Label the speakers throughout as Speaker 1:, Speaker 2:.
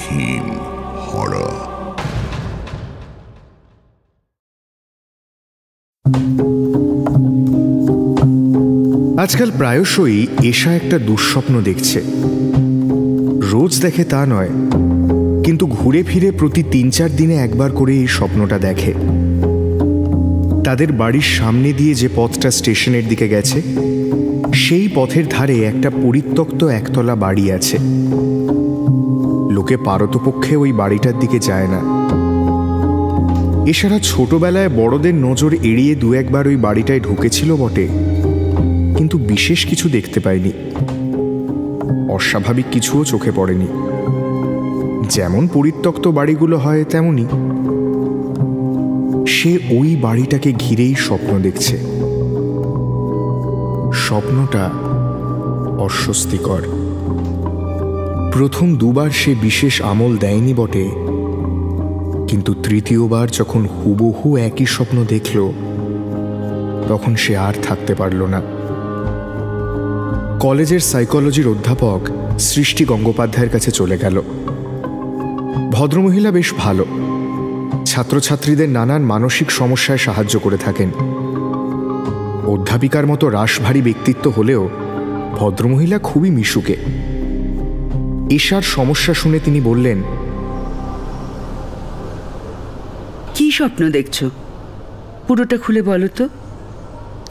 Speaker 1: Theme horror.
Speaker 2: আজকাল প্রায়শই এশা একটা দুঃস্বপ্ন দেখছে। রোজ দেখে তা নয়, কিন্তু ঘুরে ফিরে প্রতি ৩-৪ দিনে একবার করে এই স্বপ্নটা দেখে। তাদের বাড়ির সামনে দিয়ে যে পথটা স্টেশনের দিকে গেছে, সেই পথের ধারে একটা পরিত্যক্ত একতলা বাড়ি আছে। লোকে পারতপক্ষে ওই বাড়িটার দিকে যায় না। এছাড়া ছোটবেলায় বড়দের নজর এড়িয়ে ২-১ বার ওই বাড়িটায় ঢুকেছিল বটে, কিন্তু বিশেষ কিছু দেখতে পায়নি। অস্বাভাবিক কিছুও চোখে পড়েনি। যেমন পরিত্যক্ত বাড়িগুলো হয় তেমনই। সে ওই বাড়িটাকে ঘিরেই স্বপ্ন দেখছে। স্বপ্নটা অস্বস্তিকর। প্রথম ২বার সে বিশেষ আমল দেয়নি বটে, কিন্তু তৃতীয়বার যখন হুবহু একই স্বপ্ন দেখল, তখন সে আর থাকতে পারল না। কলেজের সাইকোলজির অধ্যাপক সৃষ্টি গঙ্গোপাধ্যায়ের কাছে চলে গেল। ভদ্রমহিলা বেশ ভালো, ছাত্রছাত্রীদের নানান মানসিক সমস্যায় সাহায্য করে থাকেন। অধ্যাপিকার মতো রাশভারী ব্যক্তিত্ব হলেও ভদ্রমহিলা খুবই মিশুকে। এশার সমস্যা শুনে তিনি বললেন,
Speaker 3: কি স্বপ্ন দেখছো? পুরোটা খুলে বলো তো।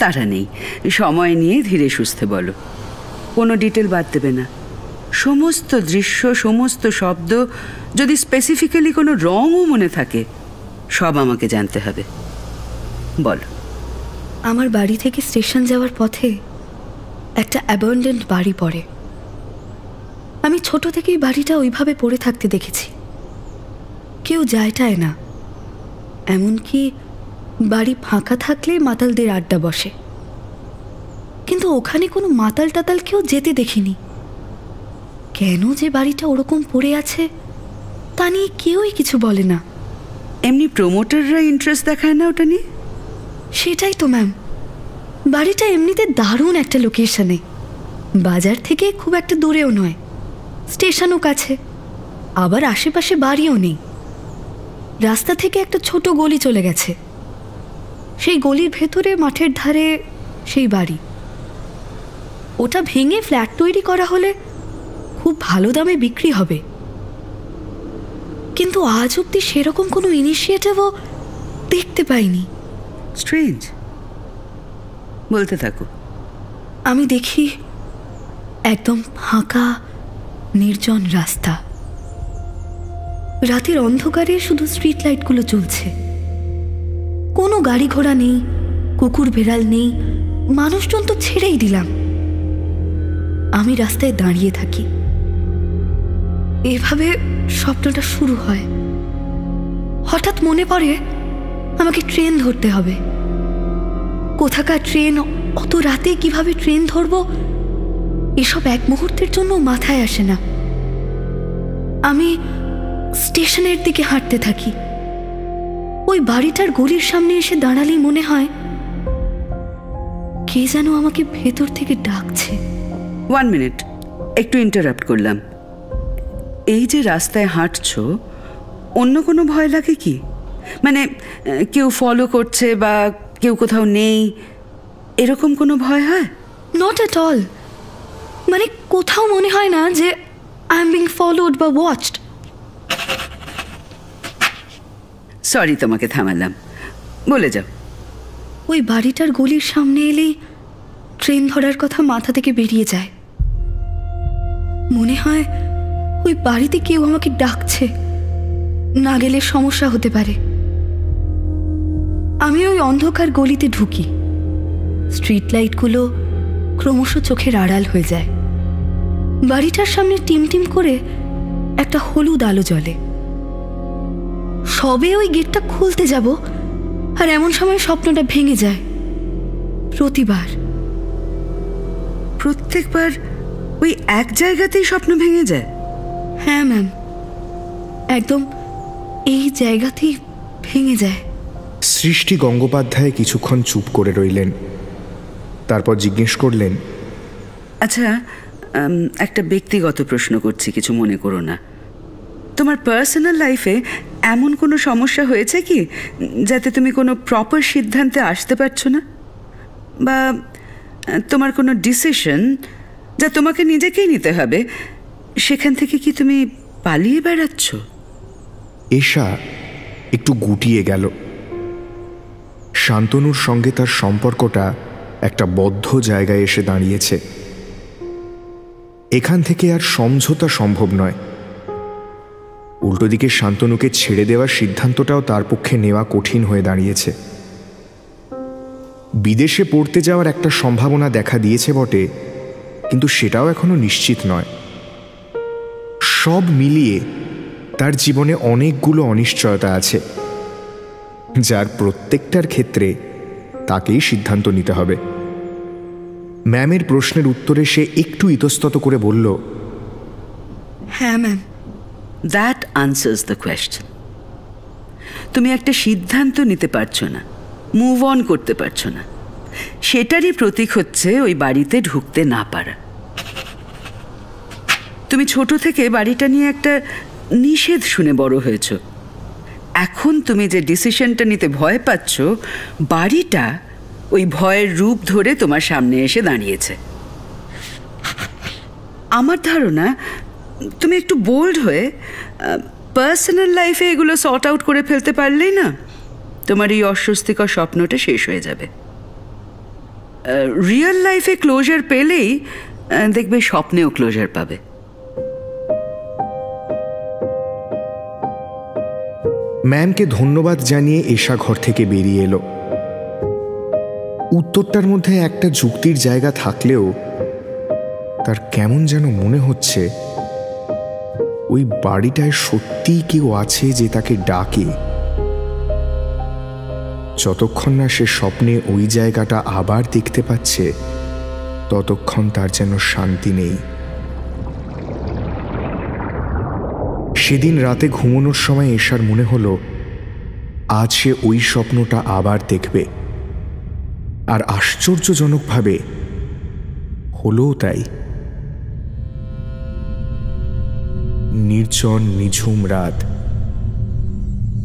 Speaker 3: তাড়া নেই, সময় নিয়ে ধীরে সুস্থে বলো। কোনো ডিটেল বাদ দেবে না। সমস্ত দৃশ্য, সমস্ত শব্দ, যদি স্পেসিফিক্যালি কোনো রঙও মনে থাকে, সব আমাকে জানতে হবে। বলো।
Speaker 4: আমার বাড়ি থেকে স্টেশন যাওয়ার পথে একটা অ্যাবান্ডেন্ড বাড়ি পড়ে। আমি ছোট থেকেই বাড়িটা ওইভাবে পড়ে থাকতে দেখেছি। কেউ যায়টায় না, এমনকি বাড়ি ফাঁকা থাকলে মাতালদের আড্ডা বসে। কিন্তু ওখানে কোনো মাতাল টাতাল কেউ যেতে দেখিনি। কেন যে বাড়িটা ওরকম পড়ে আছে তা নিয়ে কেউই কিছু বলে না।
Speaker 3: এমনি প্রমোটাররা ইন্টারেস্ট দেখায় না ওটা নিয়ে?
Speaker 4: সেটাই তো ম্যাম। বাড়িটা এমনিতে দারুণ একটা লোকেশনে, বাজার থেকে খুব একটা দূরেও নয়, স্টেশনও কাছে, আবার আশেপাশে বাড়িও নেই। রাস্তা থেকে একটা ছোট গলি চলে গেছে, সেই গলির ভেতরে মাঠের ধারে সেই বাড়ি। ওটা ভেঙে ফ্ল্যাট তৈরি করা হলে খুব ভালো দামে বিক্রি হবে, কিন্তু আজ অব্দি সেরকম কোনো ইনিশিয়েটিভও দেখতে পাইনি।
Speaker 3: স্ট্রেঞ্জ। বলতে থাকো।
Speaker 4: আমি দেখি একদম ফাঁকা নির্জন রাস্তা। রাতের অন্ধকারে শুধু স্ট্রিট লাইটগুলো জ্বলছে। কোনো গাড়ি ঘোড়া নেই, কুকুর বেড়াল নেই, মানুষজন তো ছেড়েই দিলাম। আমি রাস্তায় দাঁড়িয়ে থাকি। এভাবে স্বপ্নটা শুরু হয়। হঠাৎ মনে পড়ে আমাকে ট্রেন ধরতে হবে। কোথাকার ট্রেন, অত রাতে কিভাবে ট্রেন ধরবো, এসব এক মুহূর্তের জন্য মাথায় আসে না। আমি স্টেশনের দিকে হাঁটতে থাকি। ওই বাড়িটার গলির সামনে এসে দাঁড়ালেই মনে হয় কে যেন আমাকে ভেতর থেকে ডাকছে।
Speaker 3: 1 মিনিট, একটু ইন্টারাপ্ট করলাম। এই যে রাস্তায় হাঁটছো, অন্য কোনো ভয় লাগে কি? মানে কেউ ফলো করছে বা কেউ কোথাও নেই, এরকম কোনো ভয় হয়?
Speaker 4: Not at all. মানে কোথাও মনে হয় না যে আই এম বিং ফলোড বা ওয়াচড।
Speaker 3: সরি তোমাকে থামালাম, বলে যাও।
Speaker 4: ওই বাড়িটার গলির সামনে এলেই ট্রেন ধরার কথা মাথা থেকে বেরিয়ে যায়। মনে হয় ওই বাড়িতে কেউ আমাকে ডাকছে, না গেলে সমস্যা হতে পারে। আমি ওই অন্ধকার গলিতে ঢুকি। স্ট্রিট লাইটগুলো ক্রমশ চোখের আড়াল হয়ে যায়। বাড়িটার সামনে টিমটিম করে একটা হলুদ আলো জ্বলে। সবে ওই গেটটা খুলতে যাব, আর এমন সময় স্বপ্নটা ভেঙে যায়।
Speaker 3: প্রত্যেকবার ওই এক জায়গাতেই স্বপ্ন ভেঙে যায়?
Speaker 4: হ্যাঁ ম্যাম, একদম এই জায়গাতেই ভেঙে যায়।
Speaker 2: সৃষ্টি গঙ্গোপাধ্যায় কিছুক্ষণ চুপ করে রইলেন। তারপর জিজ্ঞেস করলেন,
Speaker 3: আচ্ছা, একটা ব্যক্তিগত প্রশ্ন করছি, কিছু মনে করো না। তোমার পার্সোনাল লাইফে এমন কোনো সমস্যা হয়েছে কি যাতে তুমি কোনো প্রপার সিদ্ধান্তে আসতে পারছো না, বা তোমার কোনো ডিসিশন যা তোমাকে নিজেকেই নিতে হবে, সেখান থেকে কি তুমি পালিয়ে বেড়াচ্ছ?
Speaker 2: এশা একটু গুটিয়ে গেল। শান্তনুর সঙ্গে তার সম্পর্কটা একটা বদ্ধ জায়গায় এসে দাঁড়িয়েছে। এখান থেকে আর সমঝোতা সম্ভব নয়। উল্টো দিকে শান্তনুকে ছেড়ে দেওয়ার সিদ্ধান্তটাও তার পক্ষে নেওয়া কঠিন হয়ে দাঁড়িয়েছে। বিদেশে পড়তে যাওয়ার একটা সম্ভাবনা দেখা দিয়েছে বটে, কিন্তু সেটাও এখনো নিশ্চিত নয়। সব মিলিয়ে তার জীবনে অনেকগুলো অনিশ্চয়তা আছে, যার প্রত্যেকটার ক্ষেত্রে তাকেই সিদ্ধান্ত নিতে হবে। ম্যামের প্রশ্নের উত্তরে সে একটু ইতস্তত করে বলল,
Speaker 4: হ্যাঁ ma'am.
Speaker 3: That answers the question. তুমি একটা সিদ্ধান্ত নিতে পারছো না, মুভ অন করতে পারছো না, সেটারই প্রতীক হচ্ছে ওই বাড়িতে ঢুকতে না পারা। তুমি ছোট থেকে বাড়িটা নিয়ে একটা নিষেধ শুনে বড় হয়েছ। এখন তুমি যে ডিসিশনটা নিতে ভয় পাচ্ছ, বাড়িটা ওই ভয়ের রূপ ধরে তোমার সামনে এসে দাঁড়িয়েছে। আমার ধারণা তুমি একটু বোল্ড হয়ে পার্সোনাল লাইফে এগুলো সর্ট আউট করে ফেলতে পারলেই না তোমার এই অস্বস্তিকর স্বপ্নটা শেষ হয়ে যাবে। রিয়েল লাইফে ক্লোজার পেলেই দেখবে স্বপ্নেও ক্লোজার পাবে।
Speaker 2: ম্যামকে ধন্যবাদ জানিয়ে এশা ঘর থেকে বেরিয়ে এলো। উত্তরটার মধ্যে একটা যুক্তির জায়গা থাকলেও তার কেমন যেন মনে হচ্ছে ওই বাড়িটায় সত্যিই কেউ আছে যে তাকে ডাকে। যতক্ষণ না সে স্বপ্নে ওই জায়গাটা আবার দেখতে পাচ্ছে, ততক্ষণ তার যেন শান্তি নেই। সেদিন রাতে ঘুমানোর সময় এশার মনে হলো আজ সে ওই স্বপ্নটা আবার দেখবে, আর আশ্চর্যজনকভাবে হলোও তাই। নির্জন নিঝুম রাত,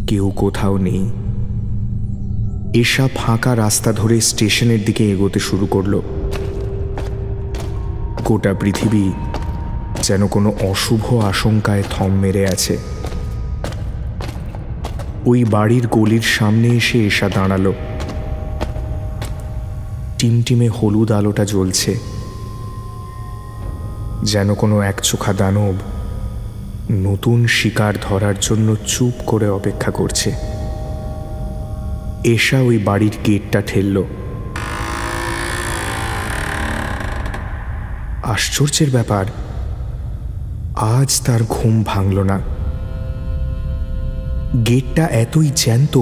Speaker 2: কেউ কোথাও নেই। এশা ফাঁকা রাস্তা ধরে স্টেশনের দিকে এগোতে শুরু করল। গোটা পৃথিবী যেন কোনো অশুভ আশঙ্কায় থম মেরে আছে। ওই বাড়ির গলির সামনে এসে এশা দাঁড়ালো। টিমটিমে হলুদ আলোটা জ্বলছে, যেন কোনো একচোখা দানব নতুন শিকার ধরার জন্য চুপ করে অপেক্ষা করছে। এশা ওই বাড়ির গেটটা ঠেলল। আশ্চর্যের ব্যাপার, আজ তার ঘুম ভাঙল না। গেটটা এতই জ্যান্ত,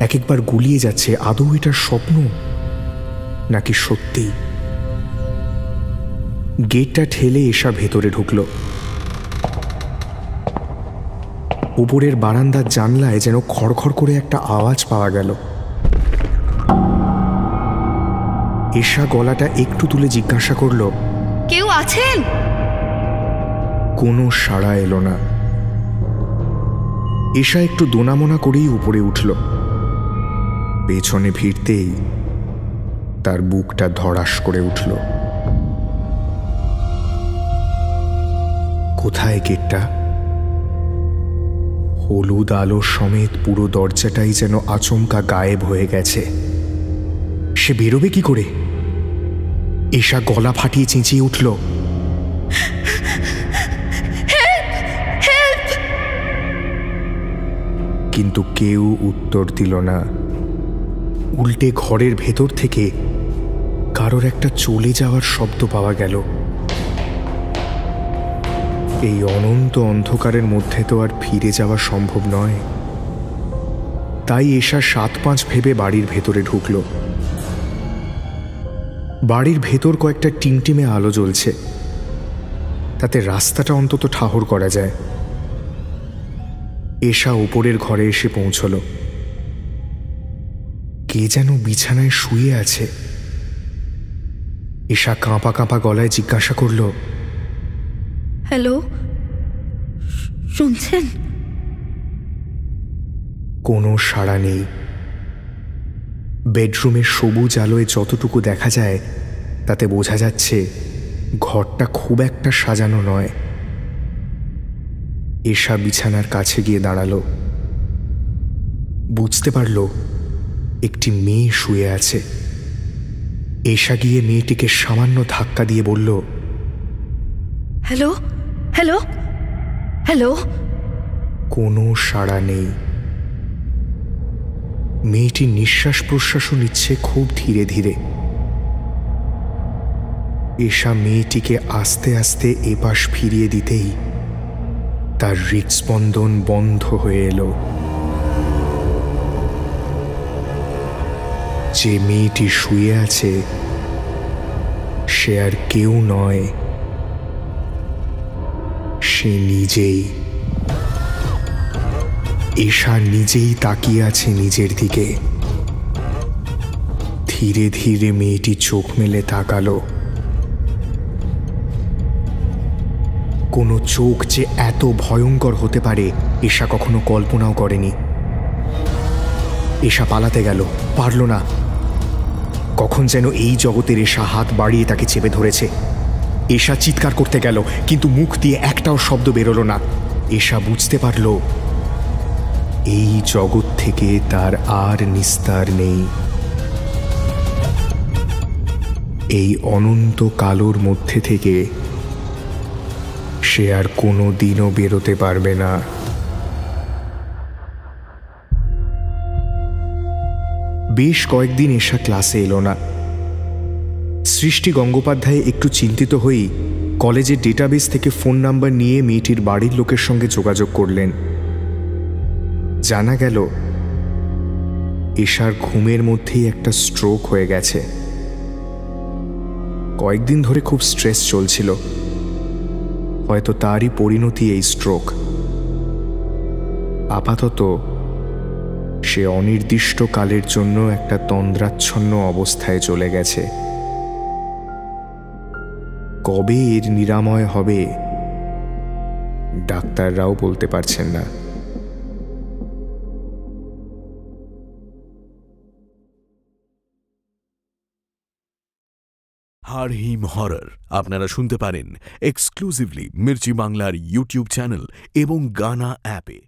Speaker 2: এক একবার গুলিয়ে যাচ্ছে। আদৌ এটা স্বপ্ন নাকি সত্যি? গেটটা ঠেলে এশা ভেতরে ঢুকল। উপরের বারান্দার জানলায় যেন খড়খড় করে একটা আওয়াজ পাওয়া গেল। এশা গলাটা একটু তুলে জিজ্ঞাসা করল,
Speaker 4: কেউ আছেন?
Speaker 2: কোনো সাড়া এলো না। এশা একটু দোনামোনা করেই উপরে উঠল। পেছনে ভিড়তেই তার বুকটা ধড়াস করে উঠল। কোথায় গেটটা? হলুদ আলো সমেত পুরো দরজাটাই যেন আচমকা গায়েব হয়ে গেছে। সে বেরোবে কি করে? এশা গলা ফাটিয়ে চেঁচিয়ে উঠল, কিন্তু কেউ উত্তর দিল না। উল্টে ঘরের ভেতর থেকে কারোর একটা চলে যাওয়ার শব্দ পাওয়া গেল। এই অনন্ত অন্ধকারের মধ্যে তো আর ফিরে যাওয়া সম্ভব নয়। তাই এশা ৭-৫ ভেবে বাড়ির ভেতরে ঢুকল। বাড়ির ভেতর কয়েকটা টিমটিমে আলো জ্বলছে, তাতে রাস্তাটা অন্তত ঠাহর করা যায়। এশা উপরের ঘরে এসে পৌঁছল। কে যেন বিছানায় শুয়ে আছে। এশা কাঁপা কাঁপা গলায় জিজ্ঞাসা করল,
Speaker 4: হ্যালো, শুনছেন?
Speaker 2: কোনো সাড়া নেই। বেডরুমের সবুজ আলোয় যতটুকু দেখা যায় তাতে বোঝা যাচ্ছে ঘরটা খুব একটা সাজানো নয়। এশা বিছানার কাছে গিয়ে দাঁড়ালো। বুঝতে পারল একটি মেয়ে শুয়ে আছে। এশা গিয়ে মেয়েটিকে সামান্য ধাক্কা দিয়ে বলল,
Speaker 4: হ্যালো হ্যালো হ্যালো।
Speaker 2: কোনো সাড়া নেই। মেয়েটি নিঃশ্বাস প্রশ্বাসও নিচ্ছে খুব ধীরে ধীরে। এশা মেয়েটিকে আস্তে আস্তে এপাশ ফিরিয়ে দিতেই তার হৃৎস্পন্দন বন্ধ হয়ে এলো। যে মেয়েটি শুয়ে আছে সে আর কেউ নয়, সে নিজেই। এশা নিজেই তাকিয়ে আছে নিজের দিকে। ধীরে ধীরে মেয়েটি চোখ মেলে তাকালো। কোনো চোখ যে এত ভয়ঙ্কর হতে পারে এশা কখনো কল্পনাও করেনি। এশা পালাতে গেল, পারল না। কখন যেন এই জগতের এশা হাত বাড়িয়ে তাকে চেপে ধরেছে। এশা চিৎকার করতে গেল, কিন্তু মুখ দিয়ে একটাও শব্দ বেরোলো না। এশা বুঝতে পারল এই জগৎ থেকে তার আর নিস্তার নেই। এই অনন্ত কালোর মধ্যে থেকে সে আর কোনো দিনও বেরোতে পারবে না। বেশ কয়েকদিন এশা ক্লাসে এলো না। সৃষ্টি গঙ্গোপাধ্যায় একটু চিন্তিত হয়েই কলেজের ডেটাবেস থেকে ফোন নাম্বার নিয়ে মেয়েটির বাড়ির লোকের সঙ্গে যোগাযোগ করলেন। জানা গেল এশার ঘুমের মধ্যেই একটা স্ট্রোক হয়ে গেছে। কয়েকদিন ধরে খুব স্ট্রেস চলছিল, হয়তো তারই পরিণতি এই স্ট্রোক। আপাতত সে অনির্দিষ্টকালের জন্য একটা তন্দ্রাচ্ছন্ন অবস্থায় চলে গেছে। কবে এর নিরাময় হবে ডাক্তাররাও বলতে পারছেন না।
Speaker 1: হাড়হিম হরর আপনারা শুনতে পারেন এক্সক্লুসিভলি মির্চি বাংলার ইউটিউব চ্যানেল এবং গানা অ্যাপে।